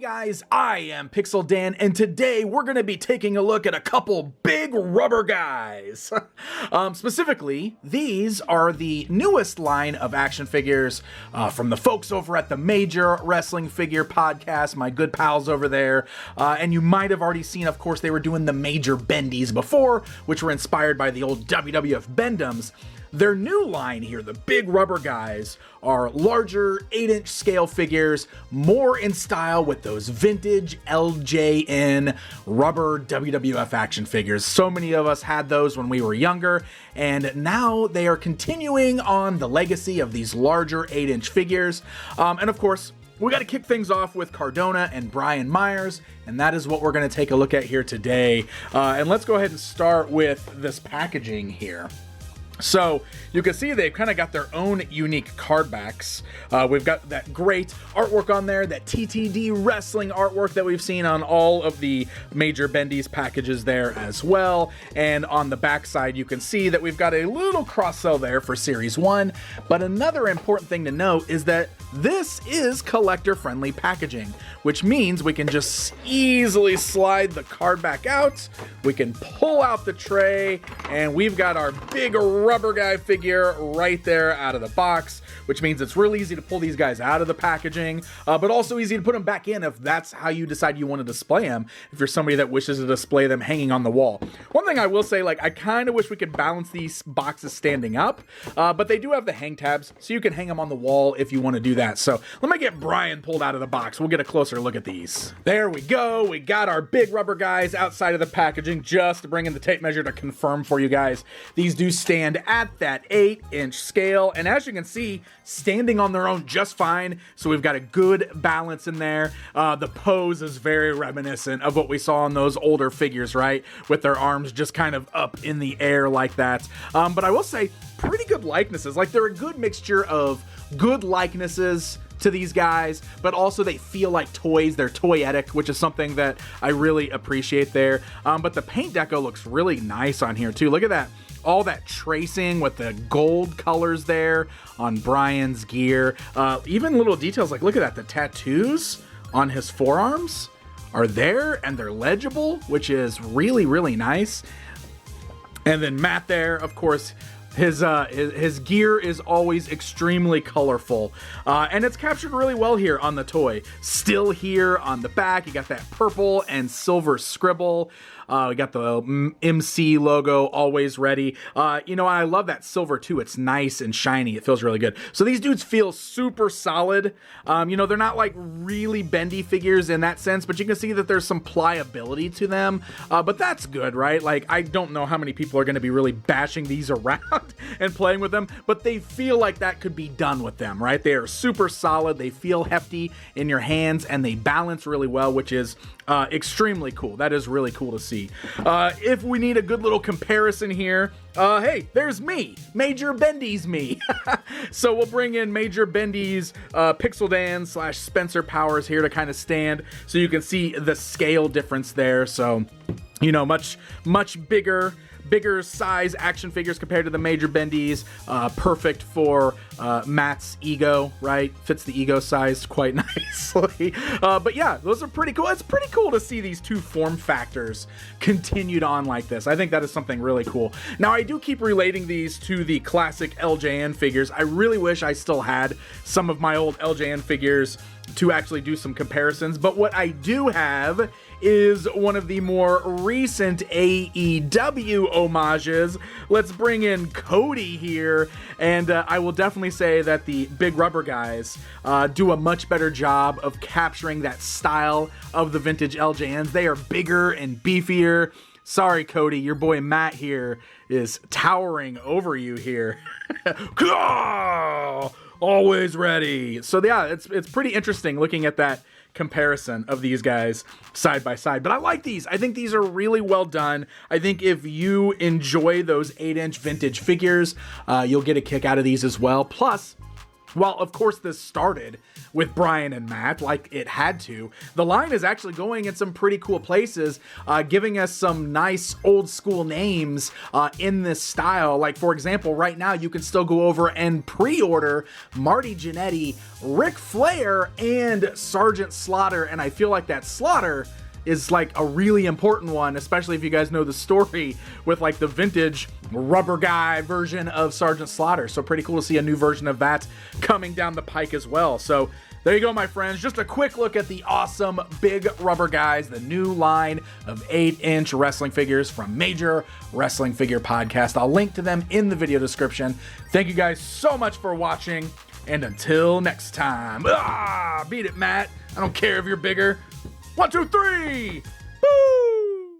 guys, I am Pixel Dan, and today we're going to be taking a look at a couple big rubber guys. Specifically, these are the newest line of action figures from the folks over at the Major Wrestling Figure Podcast, my good pals over there. And you might have already seen, of course, they were doing the Major Bendies before, which were inspired by the old WWF Bendums. Their new line here, the big rubber guys, are larger 8-inch scale figures, more in style with those vintage LJN rubber WWF action figures. So many of us had those when we were younger, and now they are continuing on the legacy of these larger 8-inch figures. And of course, we got to kick things off with Cardona and Cardona Myers, and that is what we're going to take a look at here today. And let's go ahead and start with this packaging here. So you can see they've kind of got their own unique card backs. We've got that great artwork on there, that TTD wrestling artwork that we've seen on all of the Major Bendies packages there as well. And on the back side, you can see that we've got a little cross-sell there for Series 1. But another important thing to note is that this is collector-friendly packaging, which means we can just easily slide the card back out. We can pull out the tray, and we've got our big rubber guy figure right there out of the box, which means it's real easy to pull these guys out of the packaging, but also easy to put them back in if that's how you decide you want to display them, if you're somebody that wishes to display them hanging on the wall. One thing I will say, like, I kind of wish we could balance these boxes standing up, but they do have the hang tabs, so you can hang them on the wall if you want to do that. So let me get Brian pulled out of the box. We'll get a closer look at these. There we go. We got our big rubber guys outside of the packaging, just to bring in the tape measure to confirm for you guys. These do stand at that 8-inch scale, and as you can see, standing on their own just fine. So we've got a good balance in there. The pose is very reminiscent of what we saw on those older figures, right? With their arms just kind of up in the air like that. But I will say, pretty good likenesses. Like, they're a good mixture of good likenesses to these guys, but also they feel like toys. They're toyetic, which is something that I really appreciate there. But the paint deco looks really nice on here too. Look at that. All that tracing with the gold colors there on Brian's gear. Even little details like, look at that, the tattoos on his forearms are there and they're legible, which is really, really nice. And then Matt there, of course, his gear is always extremely colorful, and it's captured really well here on the toy. Still here on the back, you got that purple and silver scribble. We got the MC logo always ready. I love that silver too. It's nice and shiny. It feels really good. So these dudes feel super solid. They're not like really bendy figures in that sense, but you can see that there's some pliability to them. But that's good, right? Like, I don't know how many people are going to be really bashing these around and playing with them, but they feel like that could be done with them, right? They are super solid. They feel hefty in your hands, and they balance really well, which is extremely cool. That is really cool to see. If we need a good little comparison here, hey, there's me, Major Bendies me. So we'll bring in Major Bendies Pixel Dan / Spencer Powers here to kind of stand so you can see the scale difference there. So, much bigger size action figures compared to the Major Bendies. Perfect for Matt's ego, right? Fits the ego size quite nicely. But yeah, those are pretty cool. It's pretty cool to see these two form factors continued on like this. I think that is something really cool. Now, I do keep relating these to the classic LJN figures. I really wish I still had some of my old LJN figures to actually do some comparisons, but what I do have is one of the more recent AEW homages. Let's bring in Cody here, and I will definitely say that the big rubber guys do a much better job of capturing that style of the vintage LJNs. They are bigger and beefier. Sorry, Cody, your boy Matt here is towering over you here. Always ready. So yeah, it's pretty interesting looking at that comparison of these guys side by side. But I like these. I think these are really well done. I think if you enjoy those 8-inch vintage figures, you'll get a kick out of these as well. Plus, While, of course, this started with Brian and Matt, like it had to, the line is actually going in some pretty cool places, giving us some nice old school names in this style. Like, for example, right now you can still go over and pre-order Marty Jannetty, Ric Flair, and Sergeant Slaughter. And I feel like that Slaughter is like a really important one, especially if you guys know the story with like the vintage rubber guy version of Sergeant Slaughter. So pretty cool to see a new version of that coming down the pike as well. So there you go, my friends. Just a quick look at the awesome big rubber guys, the new line of 8-inch wrestling figures from Major Wrestling Figure Podcast. I'll link to them in the video description. Thank you guys so much for watching, and until next time. Beat it, Matt. I don't care if you're bigger. 1, 2, 3. Woo!